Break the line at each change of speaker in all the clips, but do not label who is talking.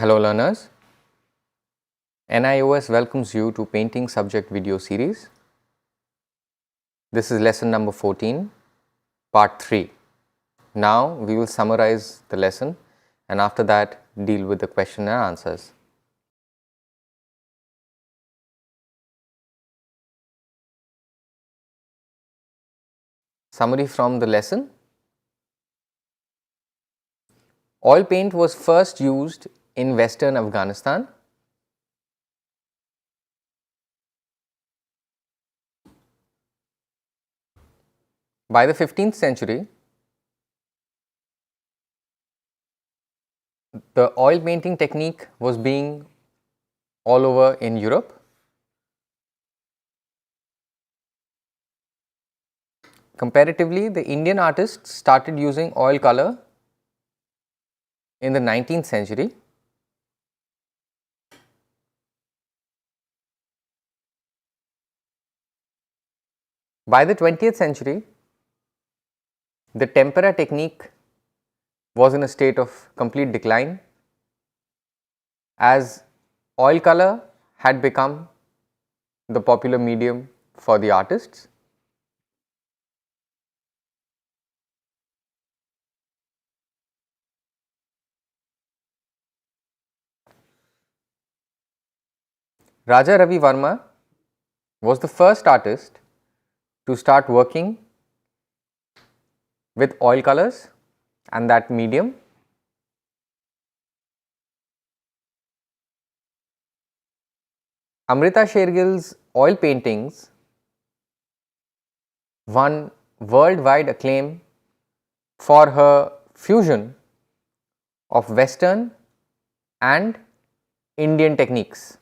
Hello learners, NIOS welcomes you to painting subject video series. This is lesson number 14, part 3. Now we will summarize the lesson and after that deal with the question and answers. Summary from the lesson. Oil paint was first used in western Afghanistan. By the 15th century, the oil painting technique was being all over in Europe. Comparatively, the Indian artists started using oil color in the 19th century. By the 20th century, the tempera technique was in a state of complete decline as oil color had become the popular medium for the artists. Raja Ravi Varma was the first artist to start working with oil colors and that medium. Amrita Shergill's oil paintings won worldwide acclaim for her fusion of Western and Indian techniques.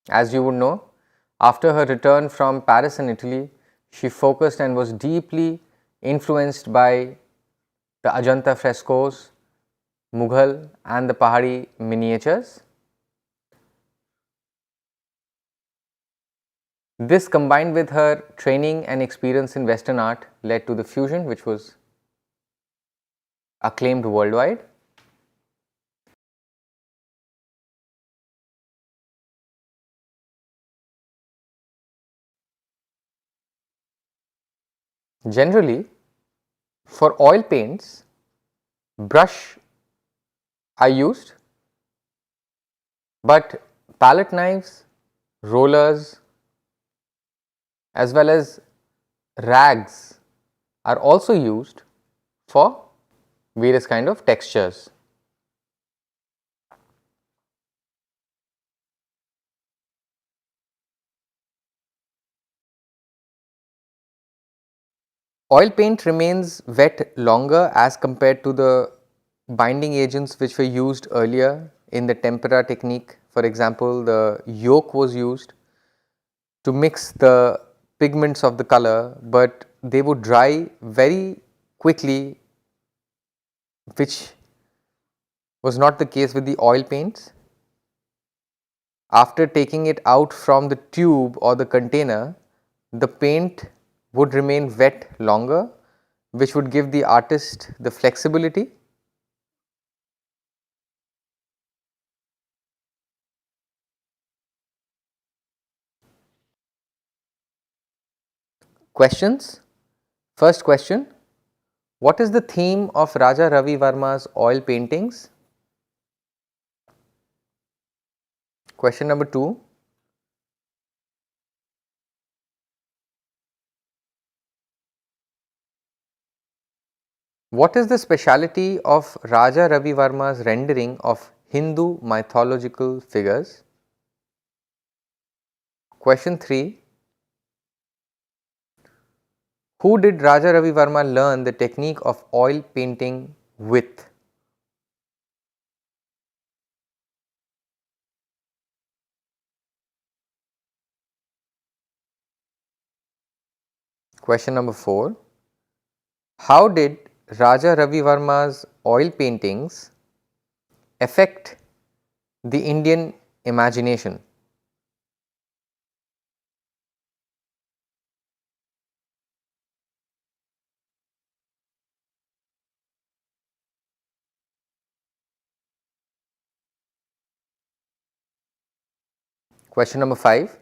As you would know, after her return from Paris and Italy, she focused and was deeply influenced by the Ajanta frescoes, Mughal and the Pahari miniatures. This combined with her training and experience in Western art led to the fusion, which was acclaimed worldwide. Generally, for oil paints, brush are used, but palette knives, rollers as well as rags are also used for various kind of textures. Oil paint remains wet longer as compared to the binding agents which were used earlier in the tempera technique. For example, the yolk was used to mix the pigments of the color, but they would dry very quickly, which was not the case with the oil paints. After taking it out from the tube or the container, the paint would remain wet longer, which would give the artist the flexibility. Questions. First question, what is the theme of Raja Ravi Varma's oil paintings? Question number 2, what is the speciality of Raja Ravi Varma's rendering of Hindu mythological figures? Question 3, who did Raja Ravi Varma learn the technique of oil painting with? Question number 4, how did Raja Ravi Varma's oil paintings affect the Indian imagination? Question number 5.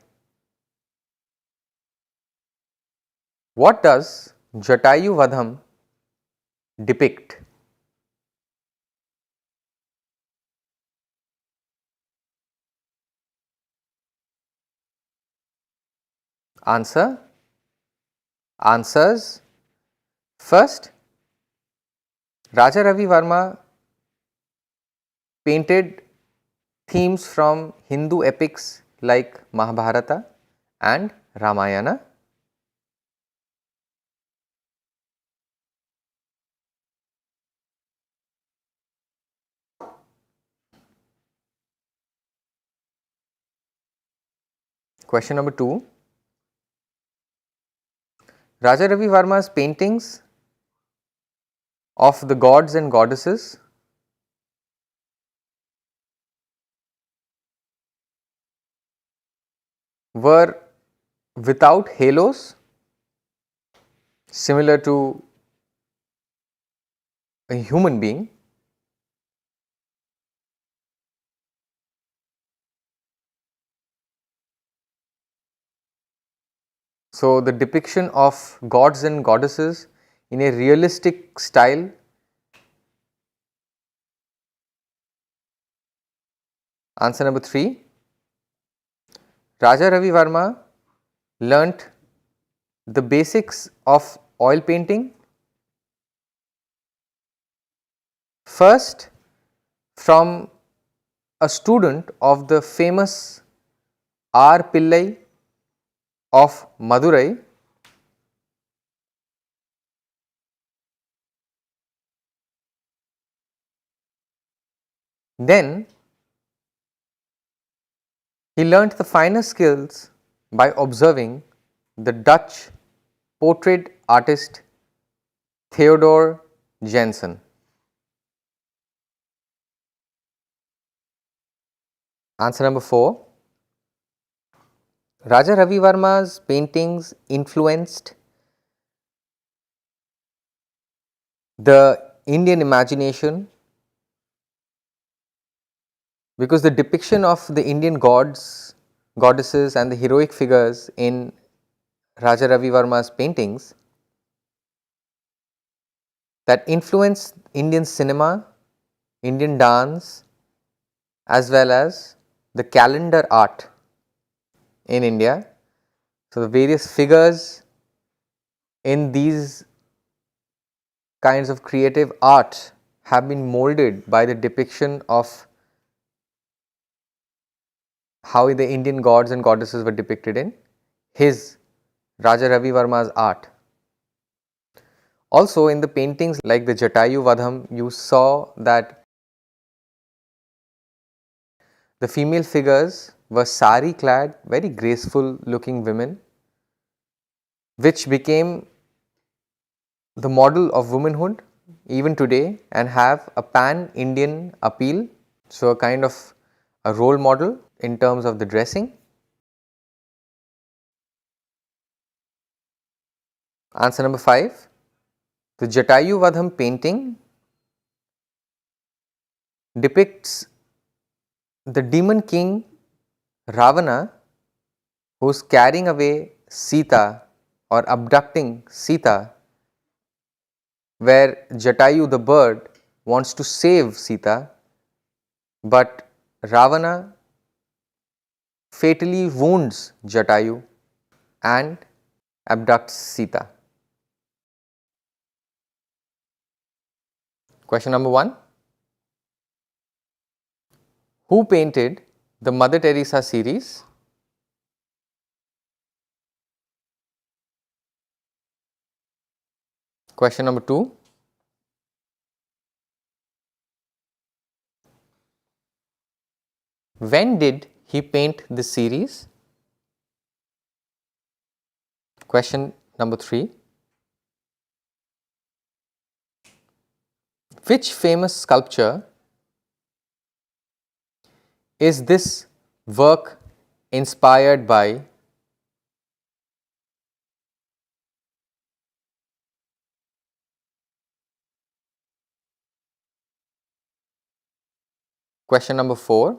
What does Jatayu Vadham depict? Answer. Answers. First, Raja Ravi Varma painted themes from Hindu epics like Mahabharata and Ramayana. Question number 2. Raja Ravi Varma's paintings of the gods and goddesses were without halos, similar to a human being. So, the depiction of gods and goddesses in a realistic style. Answer number 3. Raja Ravi Varma learnt the basics of oil painting first from a student of the famous R. Pillai of Madurai. Then he learnt the finer skills by observing the Dutch portrait artist Theodor Jensen. Answer number 4. Raja Ravi Varma's paintings influenced the Indian imagination because the depiction of the Indian gods, goddesses and the heroic figures in Raja Ravi Varma's paintings that influenced Indian cinema, Indian dance as well as the calendar art in India. So, the various figures in these kinds of creative art have been molded by the depiction of how the Indian gods and goddesses were depicted in his Raja Ravi Varma's art. Also in the paintings like the Jatayu Vadham, you saw that the female figures were sari clad, very graceful looking women, which became the model of womanhood even today and have a pan-Indian appeal. So, a kind of a role model in terms of the dressing. Answer number 5. The Jatayu Vadham painting depicts the demon king Ravana who is carrying away Sita or abducting Sita, where Jatayu the bird wants to save Sita, but Ravana fatally wounds Jatayu and abducts Sita. Question number 1. Who painted the Mother Teresa series? Question number 2. When did he paint this series? Question number 3. Which famous sculpture is this work inspired by? Question number 4.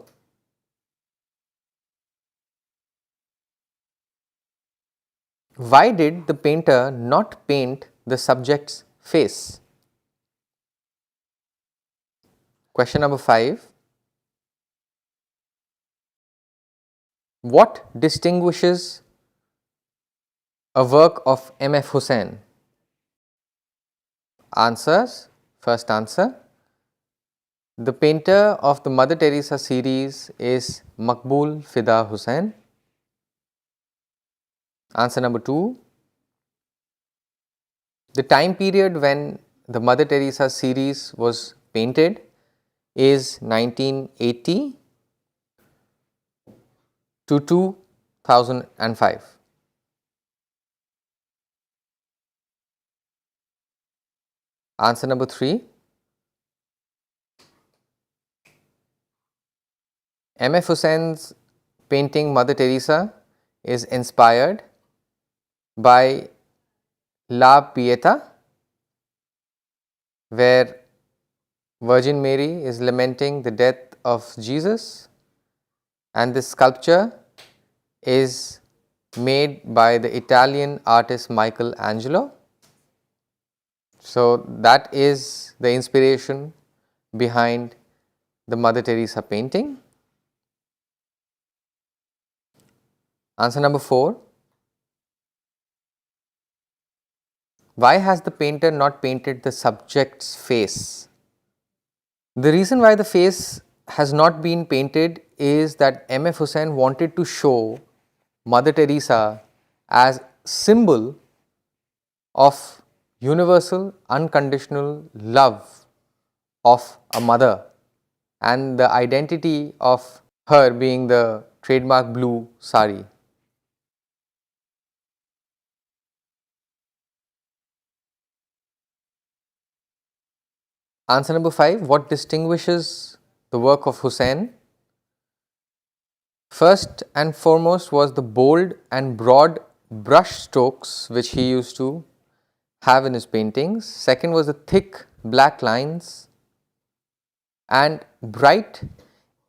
Why did the painter not paint the subject's face? Question number 5. What distinguishes a work of M.F. Hussain? Answers. First answer. The painter of the Mother Teresa series is Maqbool Fida Hussain. Answer number 2. The time period when the Mother Teresa series was painted is 1980 to 2005. Answer number 3. M.F. Hussain's painting Mother Teresa is inspired by La Pieta, where Virgin Mary is lamenting the death of Jesus, and this sculpture is made by the Italian artist Michelangelo. So, that is the inspiration behind the Mother Teresa painting. Answer number 4. Why has the painter not painted the subject's face? The reason why the face has not been painted is that M.F. Hussain wanted to show Mother Teresa as symbol of universal unconditional love of a mother, and the identity of her being the trademark blue sari. Answer number 5. What distinguishes the work of Hussain? First and foremost was the bold and broad brush strokes which he used to have in his paintings. Second was the thick black lines and bright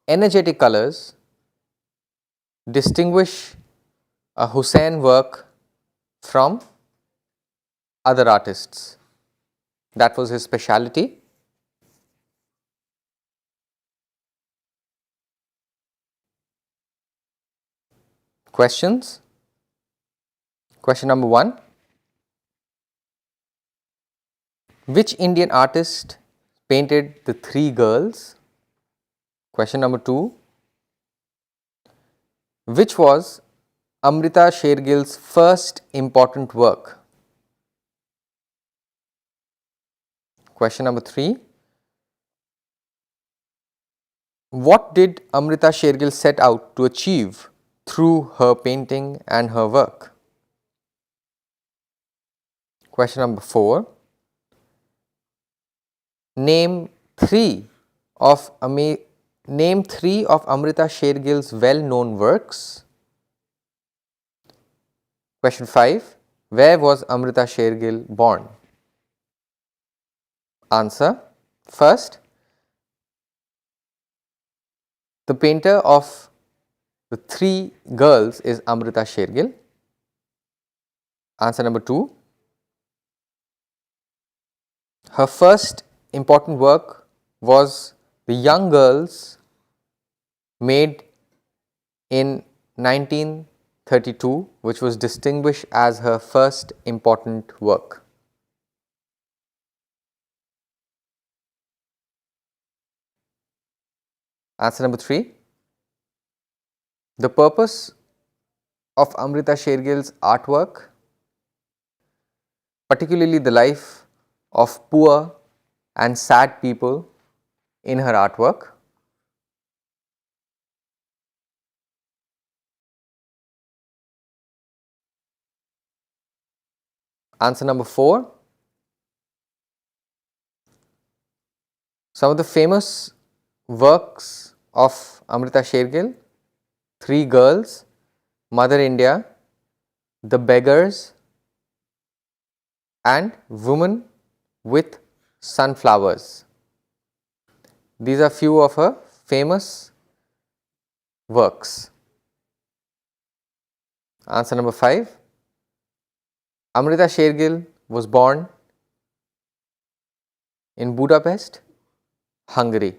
energetic colors distinguish a Hussain work from other artists. That was his speciality. Questions? Question number 1. Which Indian artist painted the 3 girls? Question number 2. Which was Amrita Shergill's first important work? Question number 3. What did Amrita Shergill set out to achieve through her painting and her work? Question number 4. Name 3 of Amrita Shergill's well-known works. Question 5. Where was Amrita Shergill born? Answer. First, the painter of the 3 girls is Amrita Shergill. Answer number 2. Her first important work was the young girls made in 1932, which was distinguished as her first important work. Answer number 3. The purpose of Amrita Shergill's artwork, particularly the life of poor and sad people in her artwork. Answer number 4. Some of the famous works of Amrita Shergill: 3 girls, Mother India, The Beggars, and Woman with Sunflowers. These are few of her famous works. Answer number 5. Amrita Shergill was born in Budapest, Hungary.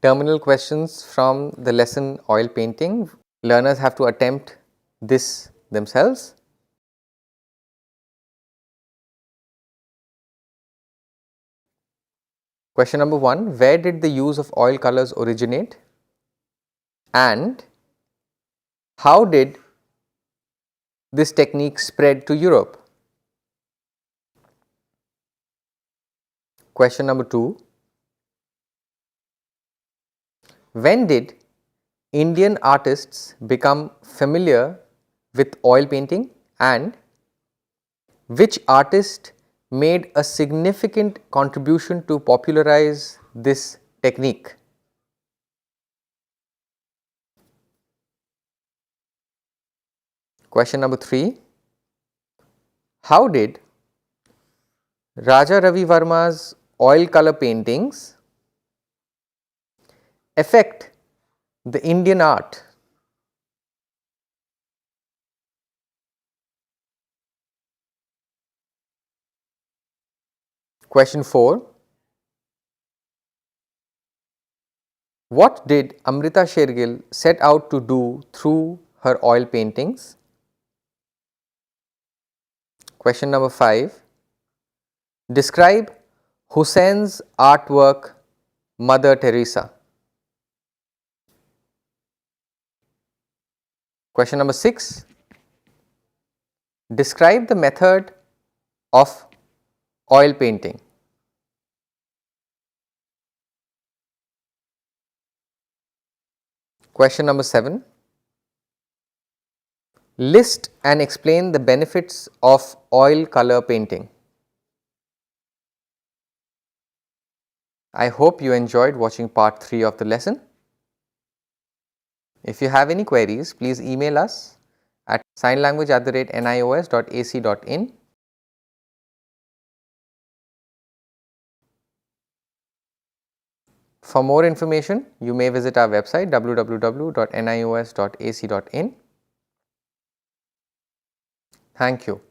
Terminal questions from the lesson oil painting. Learners have to attempt this themselves. Question number 1, where did the use of oil colors originate and how did this technique spread to Europe? Question number 2, when did Indian artists become familiar with oil painting and which artist made a significant contribution to popularize this technique? Question number 3, how did Raja Ravi Varma's oil color paintings affect the Indian art? Question 4, what did Amrita Shergill set out to do through her oil paintings? Question number 5, describe Hussein's artwork Mother Teresa. Question number 6, describe the method of oil painting. Question number 7, list and explain the benefits of oil color painting. I hope you enjoyed watching part 3 of the lesson. If you have any queries, please email us at signlanguage@nios.ac.in. For more information, you may visit our website www.nios.ac.in. Thank you.